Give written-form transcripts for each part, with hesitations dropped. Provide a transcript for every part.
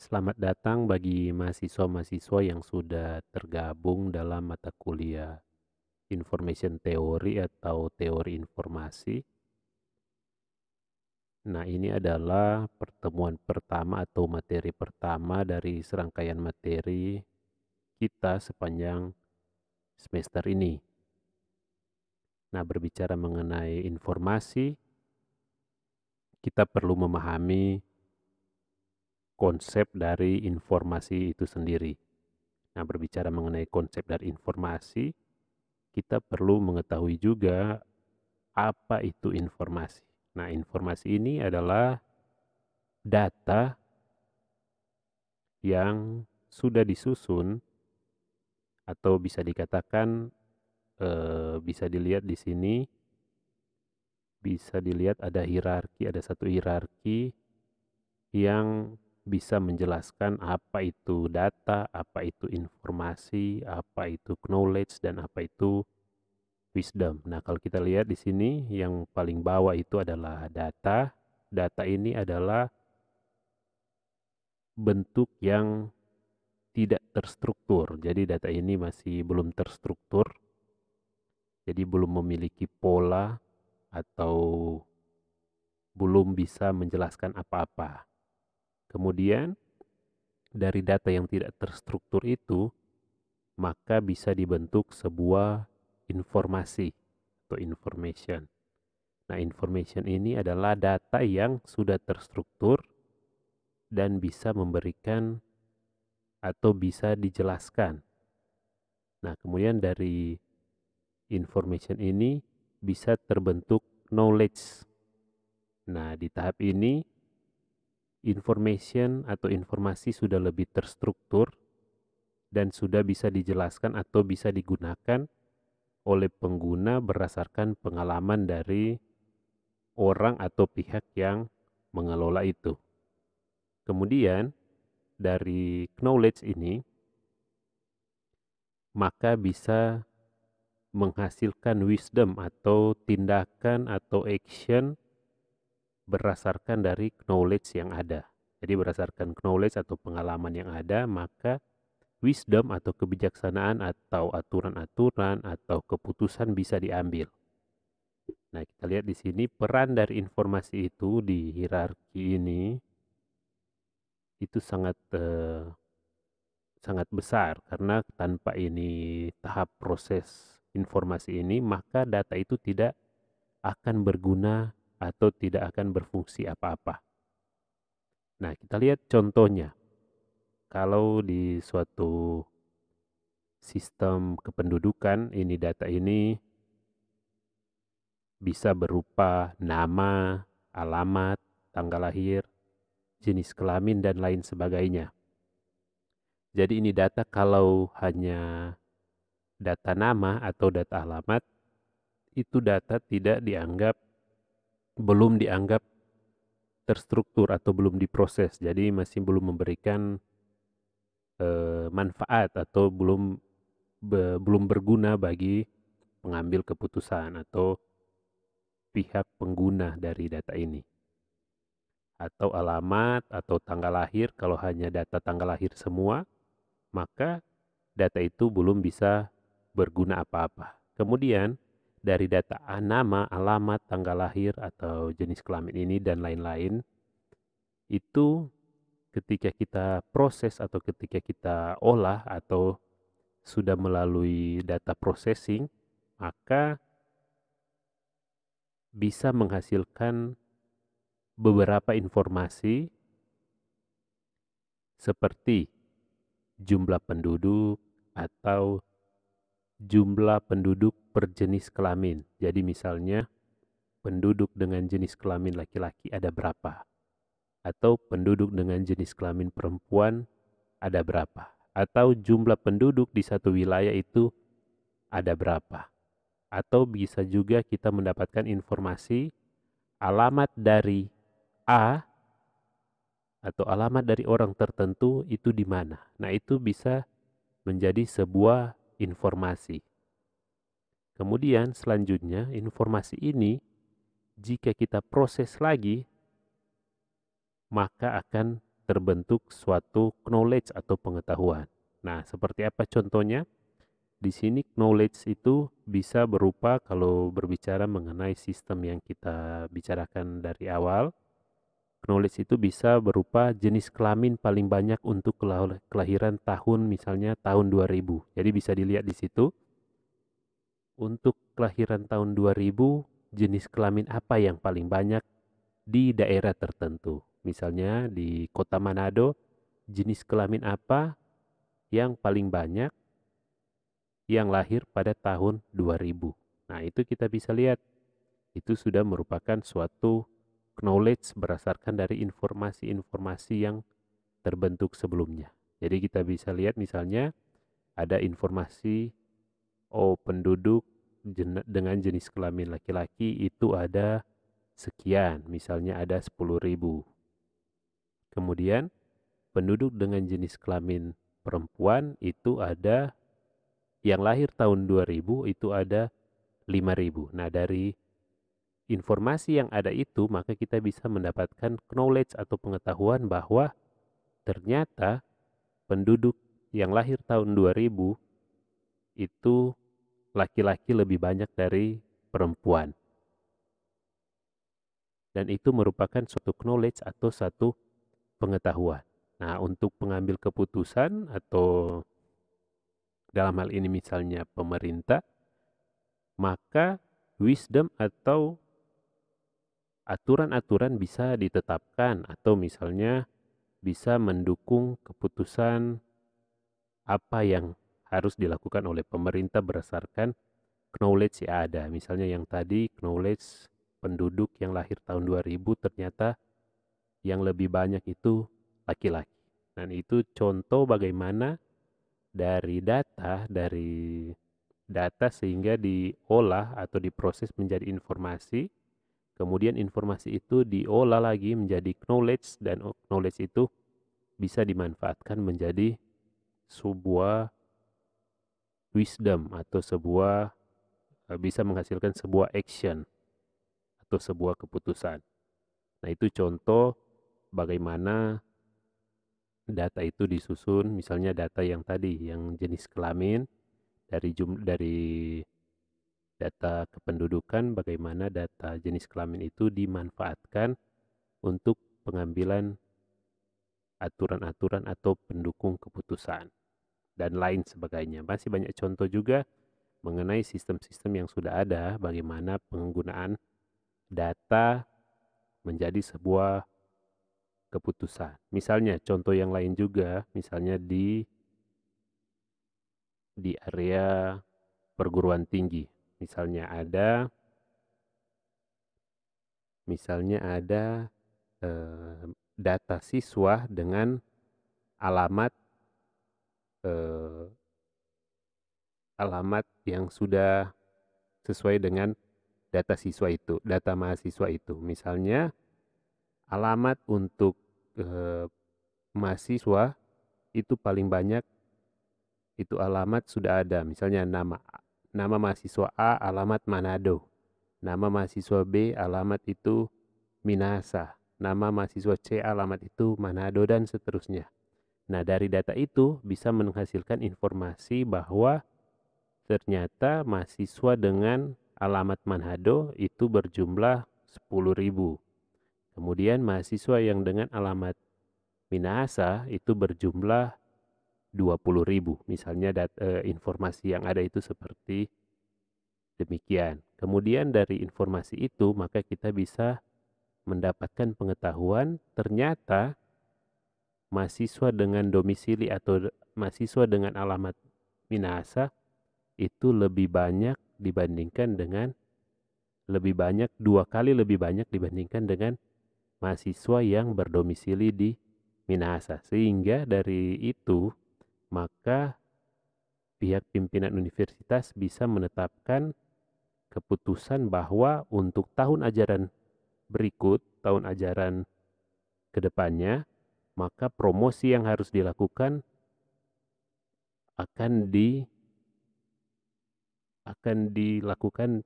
Selamat datang bagi mahasiswa-mahasiswa yang sudah tergabung dalam mata kuliah Information Theory atau teori informasi. Nah, ini adalah pertemuan pertama atau materi pertama dari serangkaian materi kita sepanjang semester ini. Nah, berbicara mengenai informasi, kita perlu memahami konsep dari informasi itu sendiri. Nah, berbicara mengenai konsep dari informasi, kita perlu mengetahui juga apa itu informasi. Nah, informasi ini adalah data yang sudah disusun atau bisa dikatakan bisa dilihat di sini, bisa dilihat ada hierarki, ada satu hierarki yang bisa menjelaskan apa itu data, apa itu informasi, apa itu knowledge, dan apa itu wisdom. Nah, kalau kita lihat di sini yang paling bawah itu adalah data. Data ini adalah bentuk yang tidak terstruktur. Jadi data ini masih belum terstruktur. Jadi belum memiliki pola atau belum bisa menjelaskan apa-apa. Kemudian dari data yang tidak terstruktur itu, maka bisa dibentuk sebuah informasi atau information. Nah, information ini adalah data yang sudah terstruktur dan bisa memberikan atau bisa dijelaskan. Nah, kemudian dari information ini bisa terbentuk knowledge. Nah, di tahap ini information atau informasi sudah lebih terstruktur dan sudah bisa dijelaskan atau bisa digunakan oleh pengguna berdasarkan pengalaman dari orang atau pihak yang mengelola itu. Kemudian dari knowledge ini maka bisa menghasilkan wisdom atau tindakan atau action berdasarkan dari knowledge yang ada. Jadi berdasarkan knowledge atau pengalaman yang ada, maka wisdom atau kebijaksanaan atau aturan-aturan atau keputusan bisa diambil. Nah, kita lihat di sini peran dari informasi itu di hierarki ini itu sangat besar karena tanpa ini tahap proses informasi ini, maka data itu tidak akan berguna atau tidak akan berfungsi apa-apa. Nah, kita lihat contohnya. Kalau di suatu sistem kependudukan, ini data ini bisa berupa nama, alamat, tanggal lahir, jenis kelamin, dan lain sebagainya. Jadi ini data kalau hanya data nama atau data alamat, itu data tidak dianggap, belum dianggap terstruktur atau belum diproses. Jadi masih belum memberikan manfaat atau belum berguna bagi pengambil keputusan atau pihak pengguna dari data ini. Atau alamat atau tanggal lahir, kalau hanya data tanggal lahir semua, maka data itu belum bisa berguna apa-apa. Kemudian dari data nama, alamat, tanggal lahir atau jenis kelamin ini dan lain-lain, itu ketika kita proses atau ketika kita olah atau sudah melalui data processing, maka bisa menghasilkan beberapa informasi seperti jumlah penduduk atau jumlah penduduk per jenis kelamin. Jadi misalnya penduduk dengan jenis kelamin laki-laki ada berapa? Atau penduduk dengan jenis kelamin perempuan ada berapa? Atau jumlah penduduk di satu wilayah itu ada berapa? Atau bisa juga kita mendapatkan informasi alamat dari A atau alamat dari orang tertentu itu di mana. Nah, itu bisa menjadi sebuah informasi. Kemudian selanjutnya informasi ini jika kita proses lagi maka akan terbentuk suatu knowledge atau pengetahuan. Nah, seperti apa contohnya? Di sini knowledge itu bisa berupa, kalau berbicara mengenai sistem yang kita bicarakan dari awal, knowledge itu bisa berupa jenis kelamin paling banyak untuk kelahiran tahun, misalnya tahun 2000. Jadi bisa dilihat di situ, untuk kelahiran tahun 2000, jenis kelamin apa yang paling banyak di daerah tertentu. Misalnya di kota Manado, jenis kelamin apa yang paling banyak yang lahir pada tahun 2000. Nah, itu kita bisa lihat. Itu sudah merupakan suatu knowledge berdasarkan dari informasi-informasi yang terbentuk sebelumnya. Jadi kita bisa lihat misalnya ada informasi, oh penduduk dengan jenis kelamin laki-laki itu ada sekian, misalnya ada 10.000. Kemudian penduduk dengan jenis kelamin perempuan itu ada, yang lahir tahun 2000 itu ada 5.000. Nah, dari informasi yang ada itu, maka kita bisa mendapatkan knowledge atau pengetahuan bahwa ternyata penduduk yang lahir tahun 2000 itu laki-laki lebih banyak dari perempuan. Dan itu merupakan suatu knowledge atau satu pengetahuan. Nah, untuk pengambil keputusan atau dalam hal ini misalnya pemerintah, maka wisdom atau aturan-aturan bisa ditetapkan atau misalnya bisa mendukung keputusan apa yang harus dilakukan oleh pemerintah berdasarkan knowledge yang ada. Misalnya yang tadi knowledge penduduk yang lahir tahun 2000 ternyata yang lebih banyak itu laki-laki. Dan itu contoh bagaimana dari data sehingga diolah atau diproses menjadi informasi. Kemudian informasi itu diolah lagi menjadi knowledge, dan knowledge itu bisa dimanfaatkan menjadi sebuah wisdom atau bisa menghasilkan sebuah action atau sebuah keputusan. Nah, itu contoh bagaimana data itu disusun. Misalnya data yang tadi, yang jenis kelamin, dari data kependudukan, bagaimana data jenis kelamin itu dimanfaatkan untuk pengambilan aturan-aturan atau pendukung keputusan dan lain sebagainya. Masih banyak contoh juga mengenai sistem-sistem yang sudah ada, bagaimana penggunaan data menjadi sebuah keputusan. Misalnya contoh yang lain juga, misalnya di area perguruan tinggi. Misalnya ada data siswa dengan alamat alamat yang sudah sesuai dengan data mahasiswa itu. Misalnya alamat untuk mahasiswa itu paling banyak, itu alamat sudah ada. Misalnya nama mahasiswa A alamat Manado, nama mahasiswa B alamat itu Minahasa, nama mahasiswa C alamat itu Manado, dan seterusnya. Nah, dari data itu bisa menghasilkan informasi bahwa ternyata mahasiswa dengan alamat Manado itu berjumlah 10.000. Kemudian mahasiswa yang dengan alamat Minahasa itu berjumlah 20.000. Misalnya informasi yang ada itu seperti demikian. Kemudian dari informasi itu maka kita bisa mendapatkan pengetahuan ternyata mahasiswa dengan domisili atau mahasiswa dengan alamat Minahasa itu lebih banyak dua kali lebih banyak dibandingkan dengan mahasiswa yang berdomisili di Minahasa. Sehingga dari itu maka pihak pimpinan universitas bisa menetapkan keputusan bahwa untuk tahun ajaran berikut, tahun ajaran kedepannya, maka promosi yang harus dilakukan akan dilakukan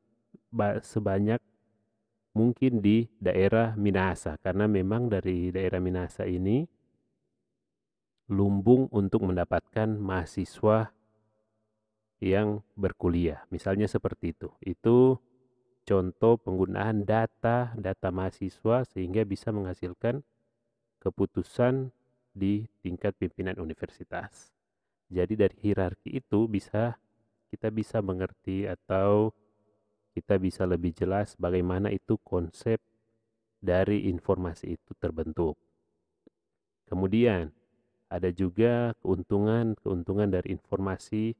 sebanyak mungkin di daerah Minahasa, karena memang dari daerah Minahasa ini lumbung untuk mendapatkan mahasiswa yang berkuliah. Misalnya seperti itu. Itu contoh penggunaan data mahasiswa sehingga bisa menghasilkan keputusan di tingkat pimpinan universitas. Jadi dari hierarki itu kita bisa mengerti atau kita bisa lebih jelas bagaimana itu konsep dari informasi itu terbentuk. Kemudian ada juga keuntungan dari informasi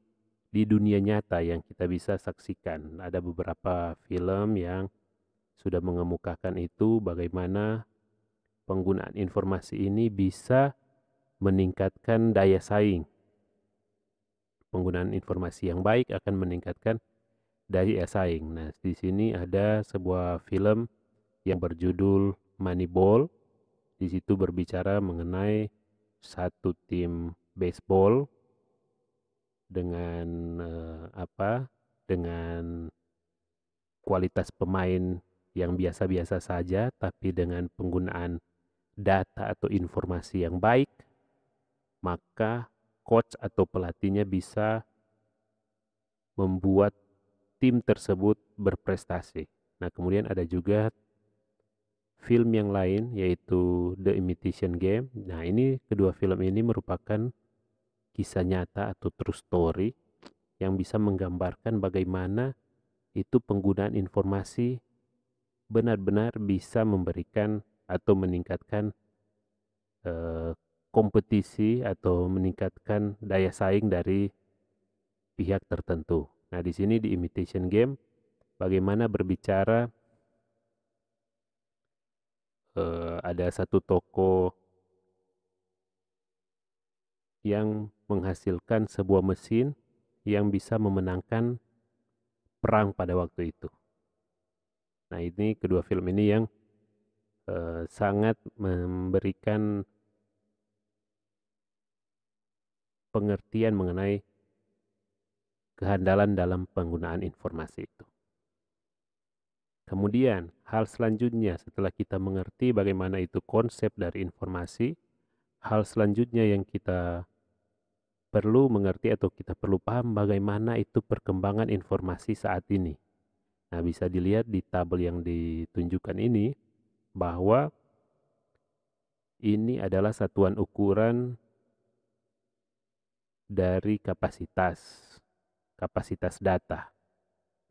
di dunia nyata yang kita bisa saksikan. Ada beberapa film yang sudah mengemukakan itu bagaimana penggunaan informasi ini bisa meningkatkan daya saing. Penggunaan informasi yang baik akan meningkatkan daya saing. Nah, di sini ada sebuah film yang berjudul Moneyball. Di situ berbicara mengenai satu tim baseball dengan dengan kualitas pemain yang biasa-biasa saja, tapi dengan penggunaan data atau informasi yang baik, maka coach atau pelatihnya bisa membuat tim tersebut berprestasi. Nah, kemudian ada juga film yang lain yaitu The Imitation Game. Nah, ini kedua film ini merupakan kisah nyata atau true story yang bisa menggambarkan bagaimana itu penggunaan informasi benar-benar bisa memberikan atau meningkatkan kompetisi atau meningkatkan daya saing dari pihak tertentu. Nah, di sini di Imitation Game bagaimana berbicara ada satu toko yang menghasilkan sebuah mesin yang bisa memenangkan perang pada waktu itu. Nah, ini kedua film ini yang sangat memberikan pengertian mengenai kehandalan dalam penggunaan informasi itu. Kemudian, hal selanjutnya setelah kita mengerti bagaimana itu konsep dari informasi, hal selanjutnya yang kita perlu mengerti atau kita perlu paham bagaimana itu perkembangan informasi saat ini. Nah, bisa dilihat di tabel yang ditunjukkan ini bahwa ini adalah satuan ukuran dari kapasitas data.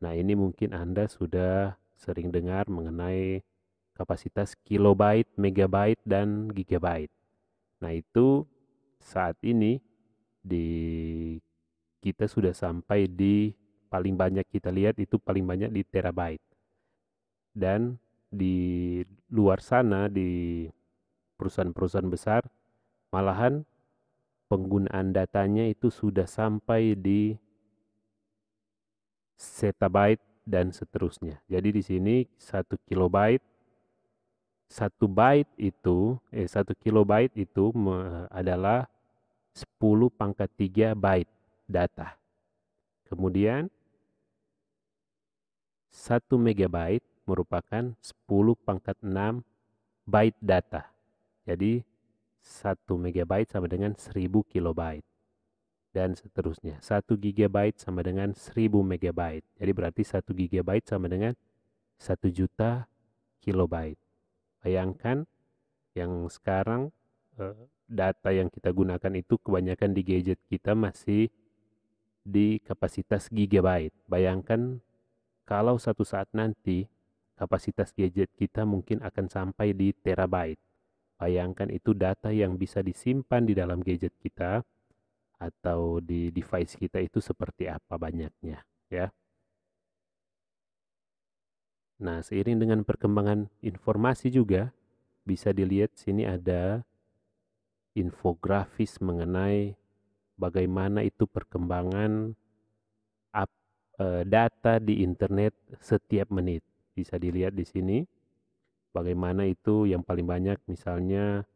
Nah, ini mungkin Anda sudah sering dengar mengenai kapasitas kilobyte, megabyte, dan gigabyte. Nah, itu saat ini kita sudah sampai di paling banyak kita lihat itu paling banyak di terabyte. Dan di luar sana di perusahaan-perusahaan besar malahan penggunaan datanya itu sudah sampai di zettabyte dan seterusnya. Jadi di sini 1 kilobyte 1 kilobyte itu adalah 10 pangkat 3 byte data. Kemudian 1 megabyte merupakan 10 pangkat 6 byte data. Jadi 1 megabyte sama dengan 1000 kilobyte. Dan seterusnya. 1 gigabyte sama dengan 1000 megabyte. Jadi berarti 1 gigabyte sama dengan 1 juta kilobyte. Bayangkan yang sekarang data yang kita gunakan itu kebanyakan di gadget kita masih di kapasitas gigabyte. Bayangkan kalau satu saat nanti kapasitas gadget kita mungkin akan sampai di terabyte. Bayangkan itu data yang bisa disimpan di dalam gadget kita atau di device kita itu seperti apa banyaknya, ya. Nah, seiring dengan perkembangan informasi juga bisa dilihat sini ada infografis mengenai bagaimana itu perkembangan data di internet setiap menit. Bisa dilihat di sini bagaimana itu yang paling banyak misalnya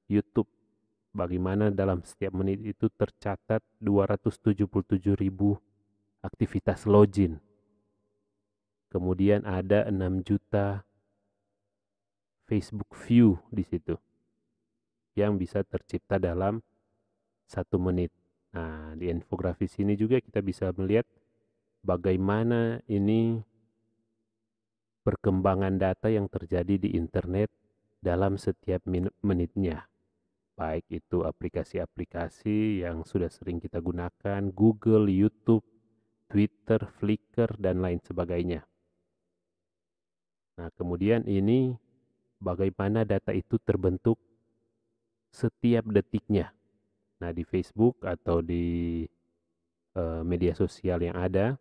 YouTube. Bagaimana dalam setiap menit itu tercatat 277.000 aktivitas login. Kemudian ada 6 juta Facebook view di situ yang bisa tercipta dalam 1 menit. Nah, di infografis ini juga kita bisa melihat bagaimana ini perkembangan data yang terjadi di internet dalam setiap menitnya. Baik itu aplikasi-aplikasi yang sudah sering kita gunakan, Google, YouTube, Twitter, Flickr, dan lain sebagainya. Nah, kemudian ini bagaimana data itu terbentuk setiap detiknya. Nah, di Facebook atau di media sosial yang ada,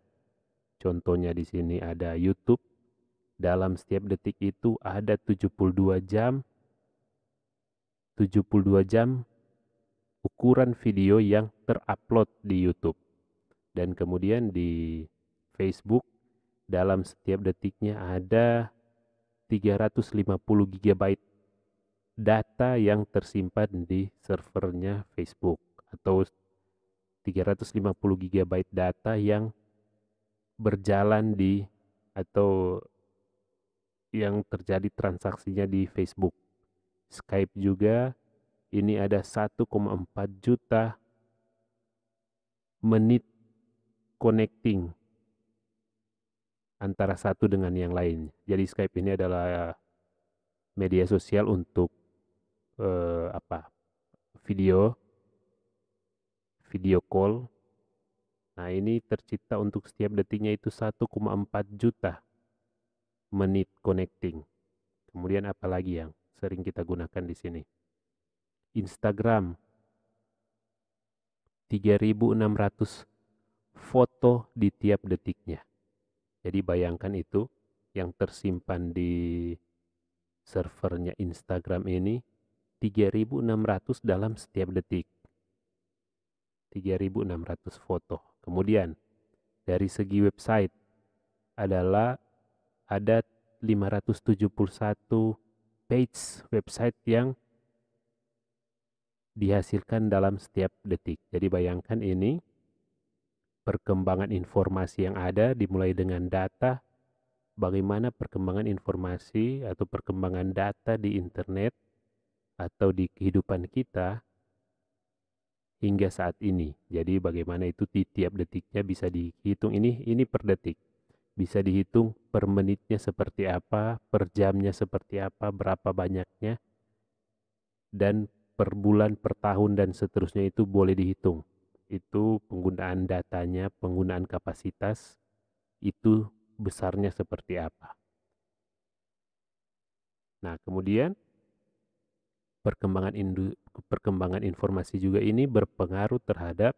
contohnya di sini ada YouTube, dalam setiap detik itu ada 72 jam ukuran video yang terupload di YouTube. Dan kemudian di Facebook dalam setiap detiknya ada 350 GB data yang tersimpan di servernya Facebook, atau 350 GB data yang berjalan di atau yang terjadi transaksinya di Facebook. Skype juga ini ada 1,4 juta menit connecting antara satu dengan yang lain. Jadi Skype ini adalah media sosial untuk video call. Nah, ini tercipta untuk setiap detiknya itu 1,4 juta menit connecting. Kemudian apa lagi yang sering kita gunakan di sini? Instagram 3.600 foto di tiap detiknya. Jadi bayangkan itu yang tersimpan di servernya Instagram ini 3.600 dalam setiap detik. 3.600 foto. Kemudian dari segi website adalah ada 571 page website yang dihasilkan dalam setiap detik. Jadi bayangkan ini perkembangan informasi yang ada dimulai dengan data, bagaimana perkembangan informasi atau perkembangan data di internet atau di kehidupan kita hingga saat ini. Jadi bagaimana itu di tiap detiknya bisa dihitung, ini per detik. Bisa dihitung per menitnya seperti apa, per jamnya seperti apa, berapa banyaknya, dan per bulan, per tahun, dan seterusnya itu boleh dihitung. Itu penggunaan datanya, penggunaan kapasitas, itu besarnya seperti apa. Nah, kemudian perkembangan informasi juga ini berpengaruh terhadap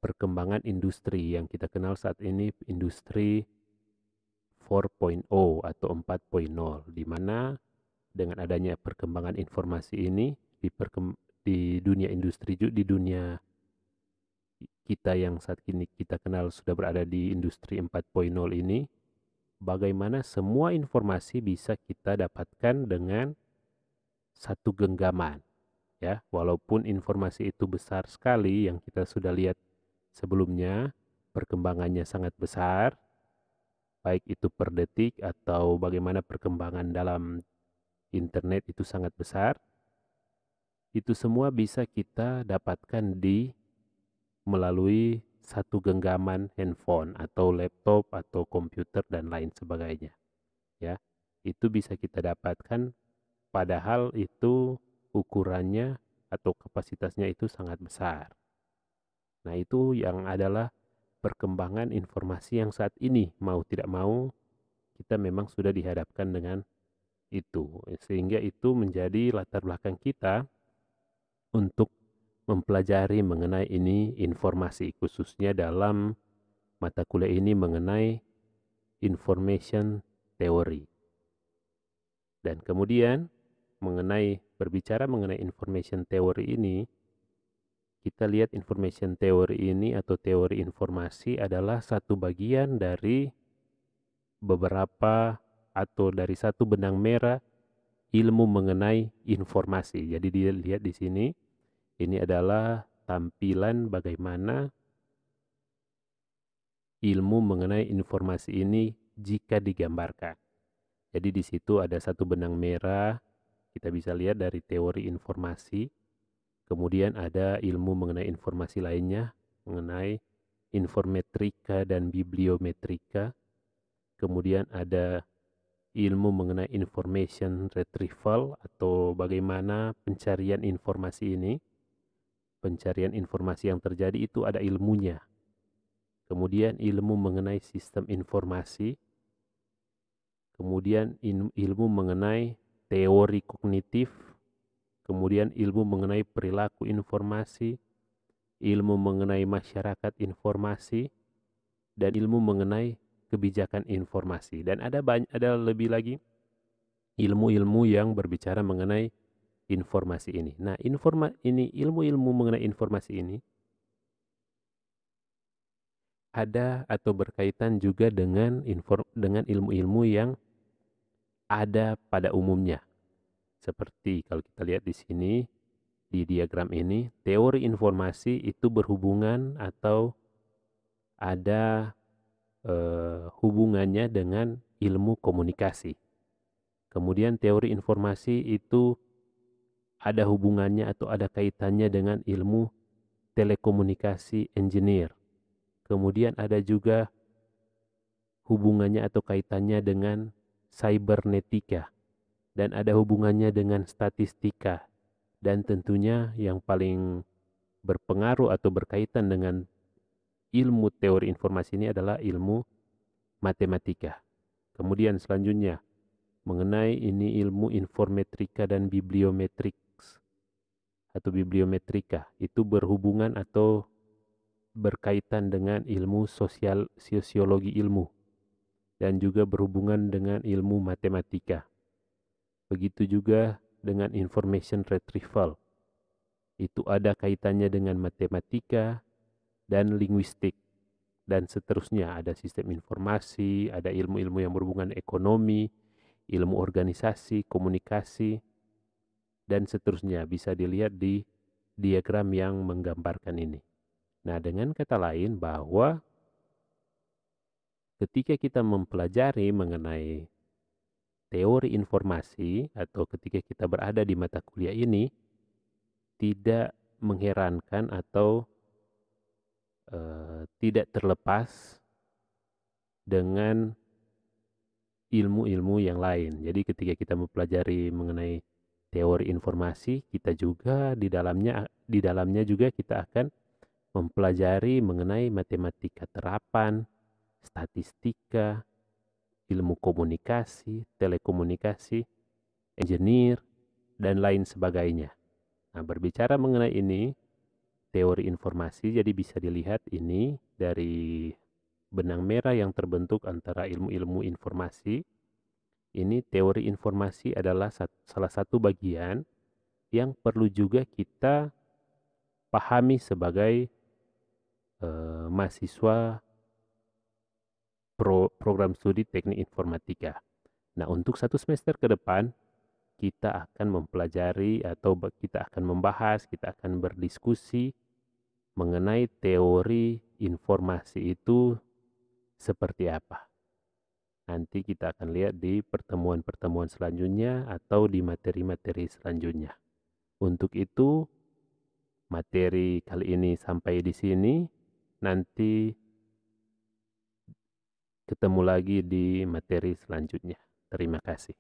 perkembangan industri yang kita kenal saat ini, industri 4.0 atau 4.0, di mana dengan adanya perkembangan informasi ini di dunia industri, di dunia kita yang saat ini kita kenal sudah berada di industri 4.0 ini, bagaimana semua informasi bisa kita dapatkan dengan satu genggaman, ya. Walaupun informasi itu besar sekali, yang kita sudah lihat sebelumnya, perkembangannya sangat besar, baik itu per detik atau bagaimana perkembangan dalam internet itu sangat besar. Itu semua bisa kita dapatkan melalui satu genggaman handphone atau laptop atau komputer dan lain sebagainya, ya. Itu bisa kita dapatkan, padahal itu ukurannya atau kapasitasnya itu sangat besar. Nah, itu yang adalah perkembangan informasi yang saat ini mau tidak mau kita memang sudah dihadapkan dengan itu, sehingga itu menjadi latar belakang kita untuk mempelajari mengenai ini informasi, khususnya dalam mata kuliah ini mengenai information theory. Dan kemudian berbicara mengenai information theory ini, kita lihat information theory ini atau teori informasi adalah satu bagian dari beberapa atau dari satu benang merah ilmu mengenai informasi. Jadi dilihat di sini, ini adalah tampilan bagaimana ilmu mengenai informasi ini jika digambarkan. Jadi di situ ada satu benang merah, kita bisa lihat dari teori informasi. Kemudian ada ilmu mengenai informasi lainnya, mengenai informetrika dan bibliometrika. Kemudian ada ilmu mengenai information retrieval atau bagaimana pencarian informasi ini. Pencarian informasi yang terjadi itu ada ilmunya. Kemudian ilmu mengenai sistem informasi. Kemudian ilmu mengenai teori kognitif. Kemudian ilmu mengenai perilaku informasi. Ilmu mengenai masyarakat informasi. Dan ilmu mengenai kebijakan informasi. Dan ada lebih lagi ilmu-ilmu yang berbicara mengenai informasi ini. Nah, ilmu-ilmu mengenai informasi ini ada atau berkaitan juga dengan ilmu-ilmu yang ada pada umumnya. Seperti kalau kita lihat di sini di diagram ini, teori informasi itu berhubungan atau ada hubungannya dengan ilmu komunikasi. Kemudian teori informasi itu ada hubungannya atau ada kaitannya dengan ilmu telekomunikasi engineer. Kemudian ada juga hubungannya atau kaitannya dengan cybernetika. Dan ada hubungannya dengan statistika. Dan tentunya yang paling berpengaruh atau berkaitan dengan ilmu teori informasi ini adalah ilmu matematika. Kemudian selanjutnya mengenai ini ilmu informetrika dan bibliometrics atau bibliometrika itu berhubungan atau berkaitan dengan ilmu sosiologi ilmu dan juga berhubungan dengan ilmu matematika. Begitu juga dengan information retrieval. Itu ada kaitannya dengan matematika dan linguistik dan seterusnya. Ada sistem informasi, ada ilmu-ilmu yang berhubungan ekonomi, ilmu organisasi, komunikasi, dan seterusnya. Bisa dilihat di diagram yang menggambarkan ini. Nah, dengan kata lain bahwa ketika kita mempelajari mengenai teori informasi atau ketika kita berada di mata kuliah ini, tidak mengherankan atau tidak terlepas dengan ilmu-ilmu yang lain. Jadi ketika kita mempelajari mengenai teori informasi, kita juga di dalamnya juga kita akan mempelajari mengenai matematika terapan, statistika, ilmu komunikasi, telekomunikasi, engineer, dan lain sebagainya. Nah, berbicara mengenai ini, teori informasi, jadi bisa dilihat ini dari benang merah yang terbentuk antara ilmu-ilmu informasi. Ini teori informasi adalah salah satu bagian yang perlu juga kita pahami sebagai mahasiswa program studi teknik informatika. Nah, untuk 1 semester ke depan, kita akan mempelajari atau kita akan membahas, kita akan berdiskusi mengenai teori informasi itu seperti apa. Nanti kita akan lihat di pertemuan-pertemuan selanjutnya atau di materi-materi selanjutnya. Untuk itu, materi kali ini sampai di sini. Nanti ketemu lagi di materi selanjutnya. Terima kasih.